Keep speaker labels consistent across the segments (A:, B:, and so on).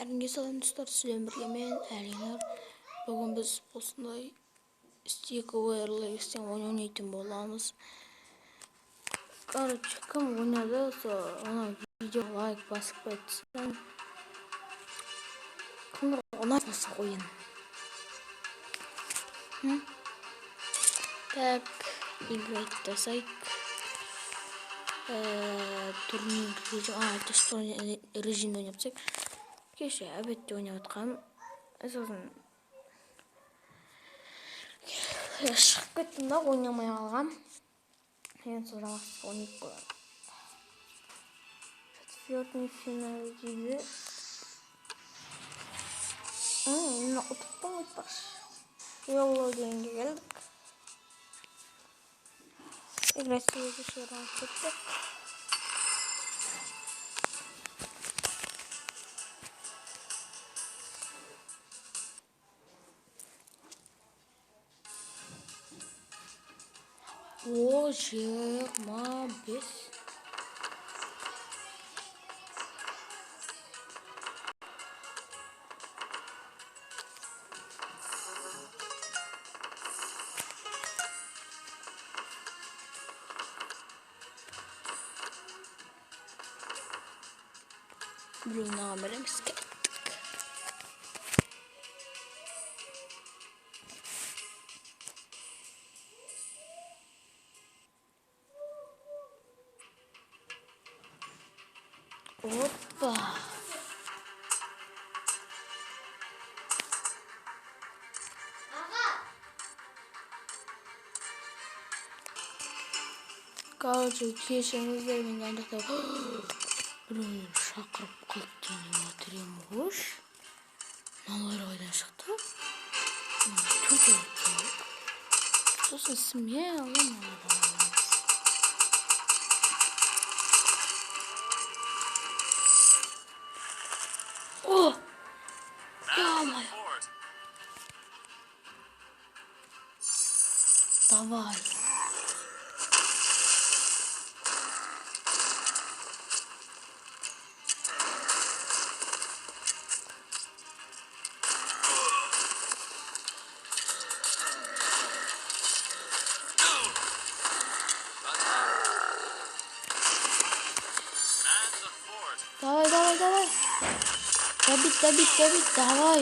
A: Әрінге салам достар, сіздермен бірге мен Әлинар. Бүгін біз осындай стиковерлы естен ойнайтын боламыз. Короче, кім ойнады, ona видео лайк басып қайтсын. Кімдер ұнатпаса ойын. Так, играть жасайық. Турнир режимде ойнап тек. Кеше әбетте ойнап атқам. Сосын шығып кеттім да, ойнамай қалғам. Енді сол жалғастырып ойнайық болады. Четвертый финал дейді. Мені ұтыптың ұтпақшы. Yollo denge geldik. Играть следующий раунд кетті. О, 25. Блин, береміз кеттік. Опа. Короче, кешіңіздер мен андақтап біреулер шақырып қалды дейін отырем ғош. Налар қайдан шықты? Төрт өтті. Сосын смело налар. О! Ё-моё! Давай. Давай. Добить, давай, Давай.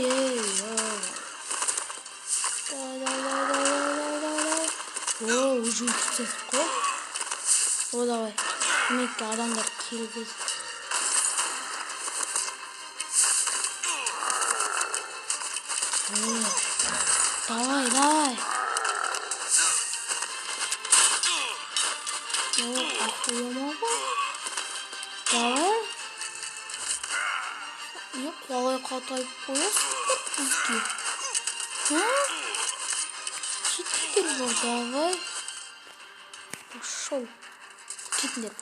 A: О, уже уйдет, О, давай. Демек адамдар келбез. Давай. Охуемого. Давай. Я қалай қатайып қоясыңдар бізге? Кетіңдер ғой, давай. Пошел. Кетіңдер.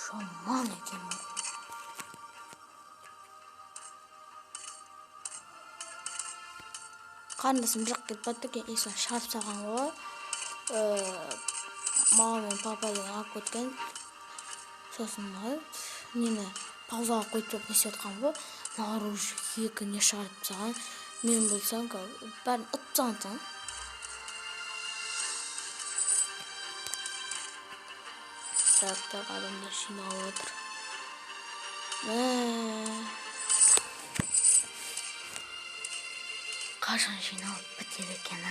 A: Шаман екен. Қандасым бірақ кетпатты кен, есі шарп саған ғой. Мама мен пападан алып кеткен. Сосын нені паузаға қойып жоқ несе отқан ғой. Мағар уже екі не шарп саған. Мен болсам бәрін ұтсаған саған. Так, адамдар жиналып отыр. Қашан жиналып бітеді екен.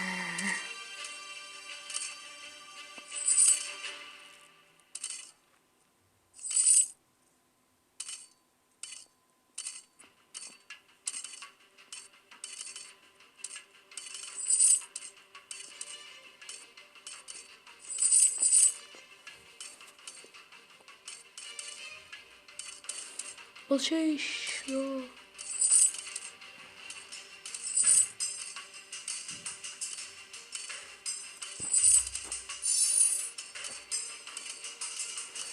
A: Получаешь?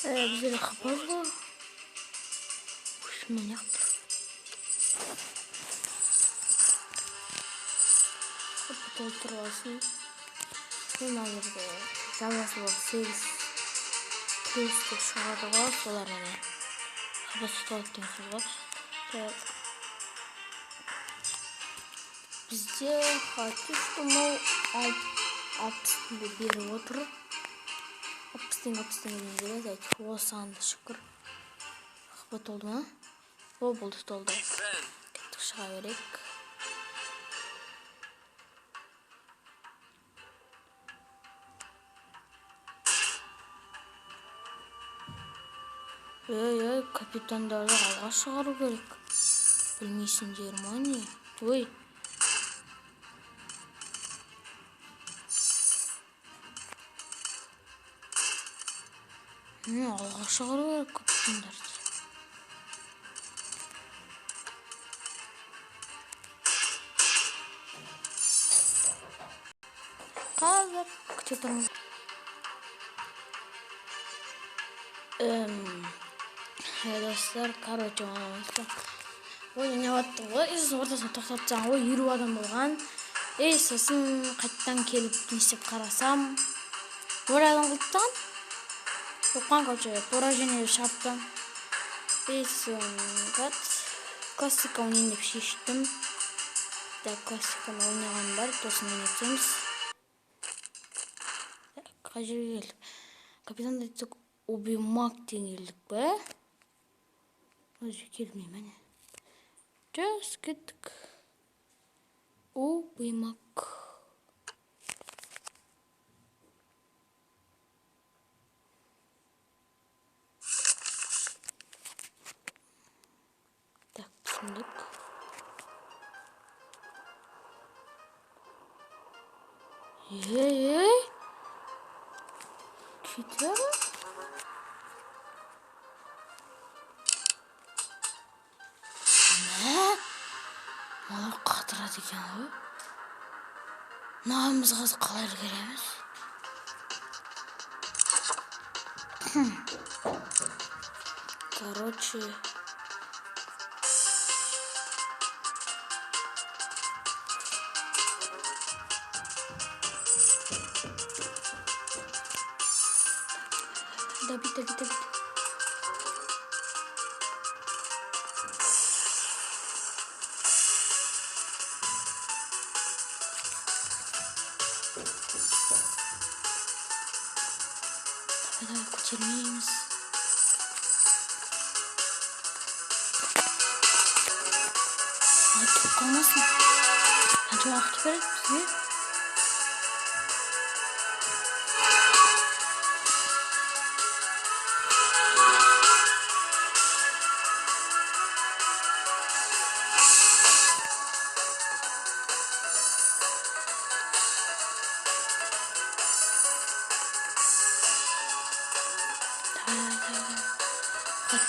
A: Bizde kapaz var. Manyak. Kapı oturmasın. Bunlarla жалғасы бар 8 плюстік шығады ғой, солар әне қабат ұсталып деген сөз ғой. Бізде қатыштымау 60 теңге беріп отыр. 60 теңгеден береді, осыған да шүкір. Қабат толды ма? О, болды, толды. Кеттік, шыға берек. Капитандарды алға шығару керек. Білмейсіңдер ма не? Ой. Алға шығару керек капитандарды. Қазір күте тұрмыз. Достар, короче, ойнап ғой, ортасына тоқтап тұрсам ғой, 20 адам болған. Сосын қайттан келіп нестеп қарасам, бір адам қылттан оққан, короче, поражение шарттан. Классика ойнайын деп шештім. Классиканы ойнаған бар, тосын ойнатеміз. Қай жерге келдік? Капитан айтсақ, убимак деген келдік бе? Өзі келмейм, әне. Жас кеттік. Убимак. Так, түсіндік. Ей! Кетер? Қатырады екен ғой. Нағымыз қазір қалай келеміз? Короче. Давид. Давай көтермейміз. Кетіп қалмасын. Қанша уақыт береді бізге?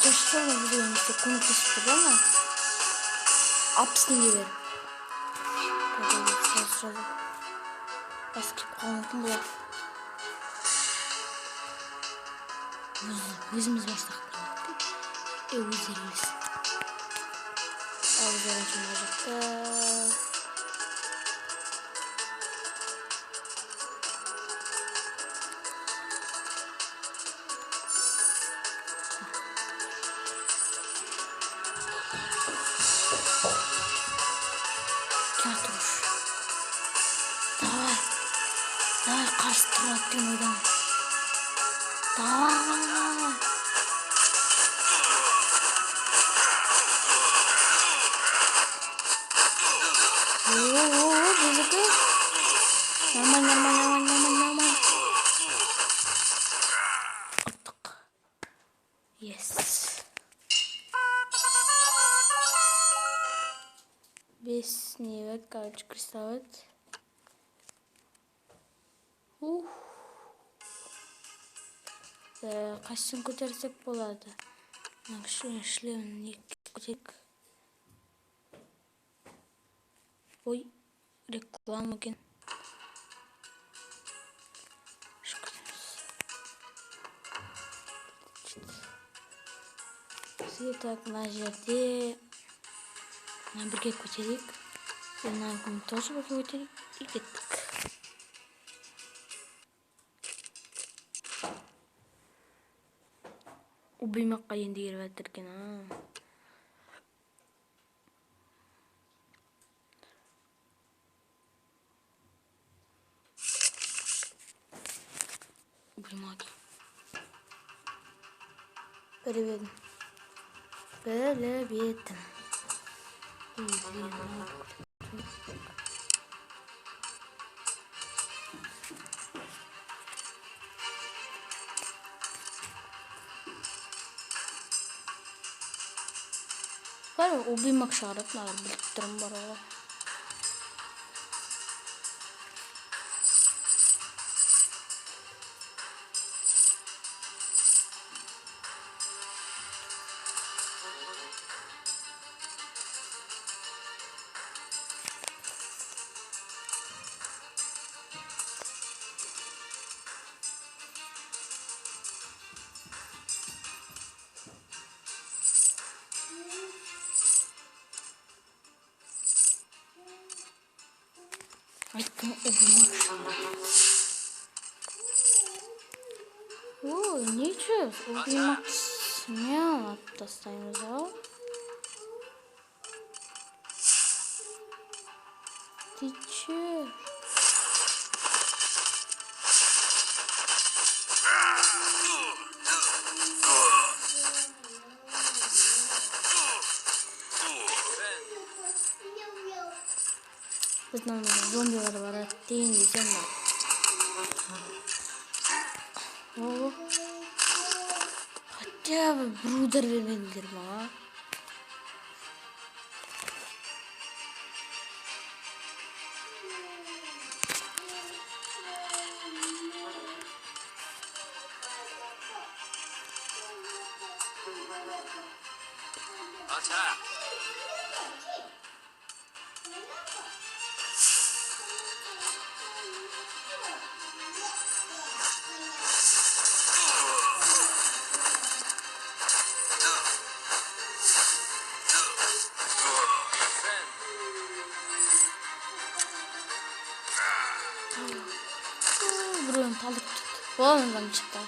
A: Что мы будем секунду спокойно? 60 теңге беріп. Сразу. Басып кеп қалмайтын болады. Өзіміз барсақ болады. Өздері білсін. Өздері мына жақта. Давай қарсы тұрады деген ойдамын. Давай. Біздікі. Нормально. Ұттық. Yes. 5 невет, короче, кристаллет. Қайсысын көтерсек болады. Шлемін көтерейік. Ой, реклама екен. Так, мына жерде бірге көтерейік. Мынаны тоже бірге көтерейік. И кеттік. Убимаққа енді келіп жатыр екен. Убимақ. Біліп едім. Бар, убимақ шығарып, маған біліп тұрым бар оға. Айттым, убимақ шығарып. Ой, нече? Убимақ смело алып тастаймыз, ау? Ты че? Біздің зомбилар барады дейін десем ба. Хотя бы бір удар бермедіңдер маған. Біреуін талдырып тұқты. Оған шықты.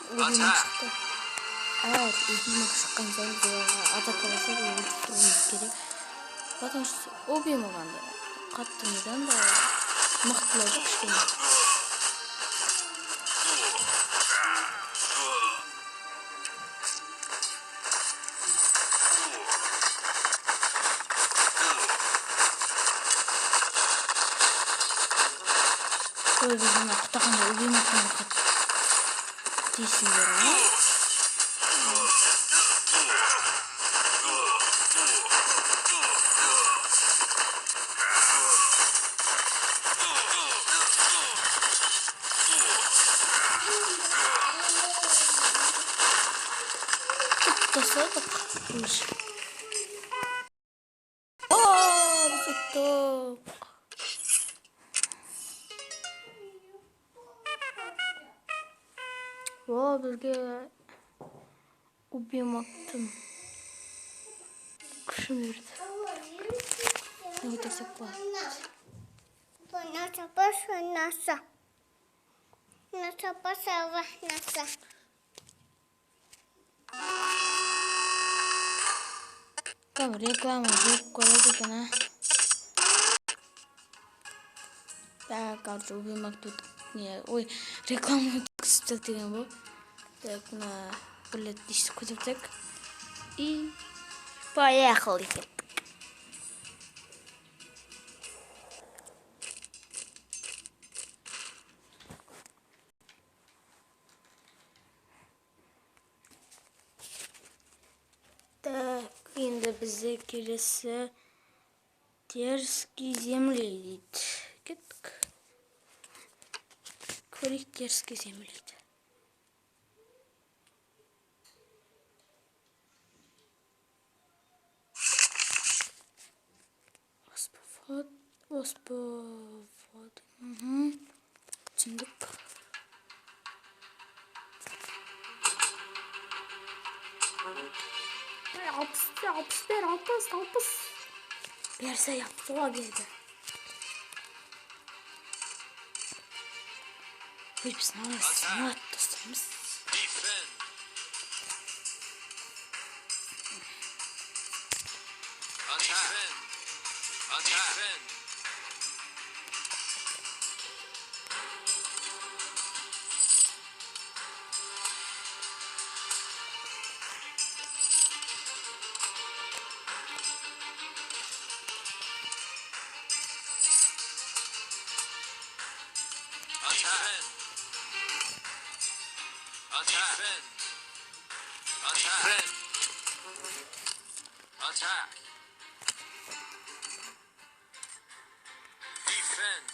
A: Убимақ шықты. Әр убимақ шыққан сайын бұларға атакаласа өліп тұруымыз керек. Потому что убимақ анда қатты недан да мықтылайды кішкене. Ой, біздің құтақанда убимақтың қатты дейсіңдер, а? Тасадық. Ооо, біз ұттық. О, bizge убиймактын күшін берді. Не өтесек болады. Там реклама жоқ көреді екен, а? Так, короче, убиймакты не, ой, реклама өткізіп деген бұл. Так, мына білет дейсіз көтірдік. И поехали. Так, енді бізде келесі Терский земли дейді. Кеттік. Көрейік Терский земли дейді. Оспавод. Түсіндік. Алпыс. Берсе yaptığa geldi. Biz ne sanat dostumuz.
B: Attack. Defend.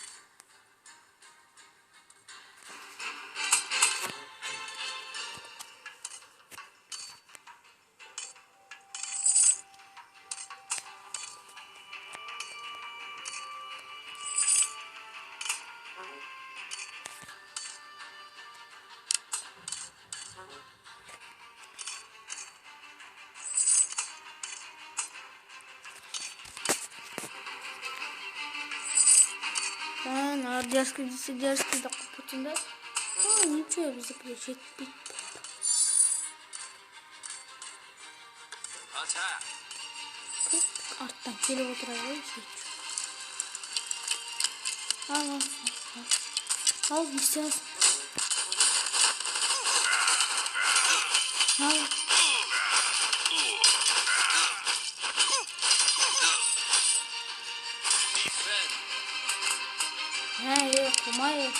A: Дерзкий de kaputunda. Ничего, bizimkiler жетпейді. Arttan kelip oturayım. Al, istiyorsun. Al. Yok, kumay.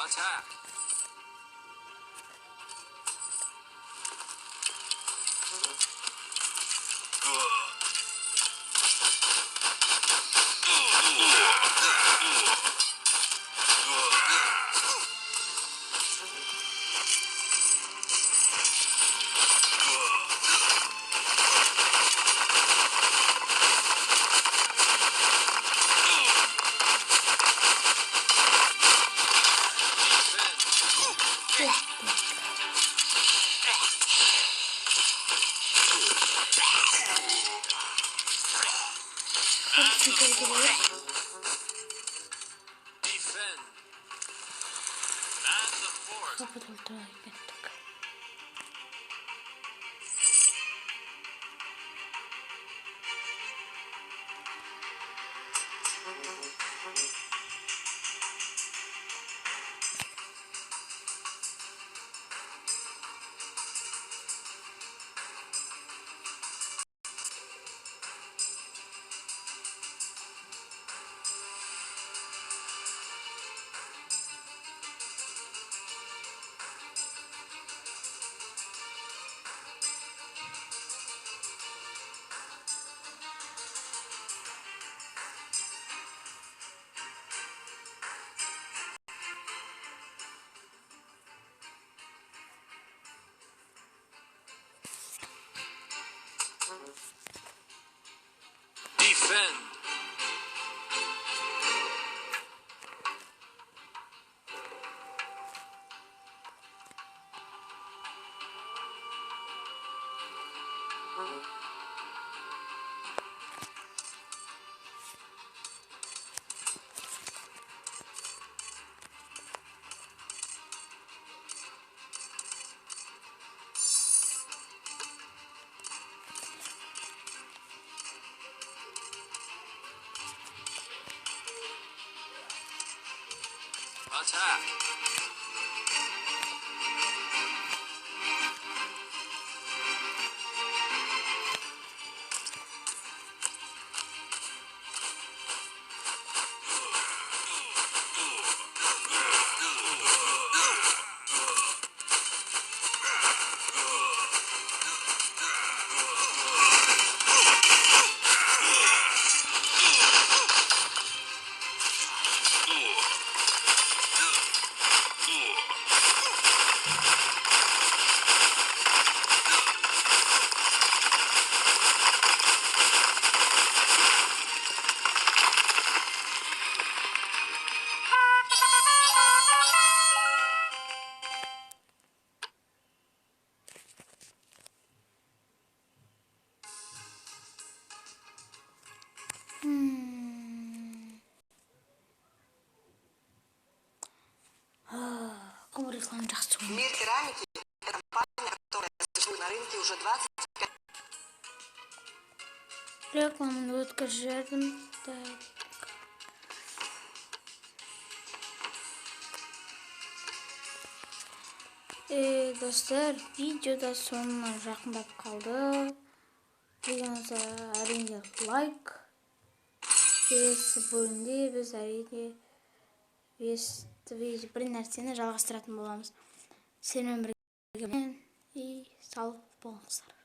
B: Attack.
A: Kapı doldurmaya gittik.
B: Defend. Attack.
A: Кому реклама жақсы ғой.
C: Мир керамики – это компания, которая существует на рынке уже 25 лет.
A: Рекламаны өткізіп достар, видеода соңына жақындап қалды. Дегеніңізді әрине лайк. Келесі бөлімде біз әрине бір нәрсені жалғастыратын боламыз. Сенімен бірге сау болыңыздар.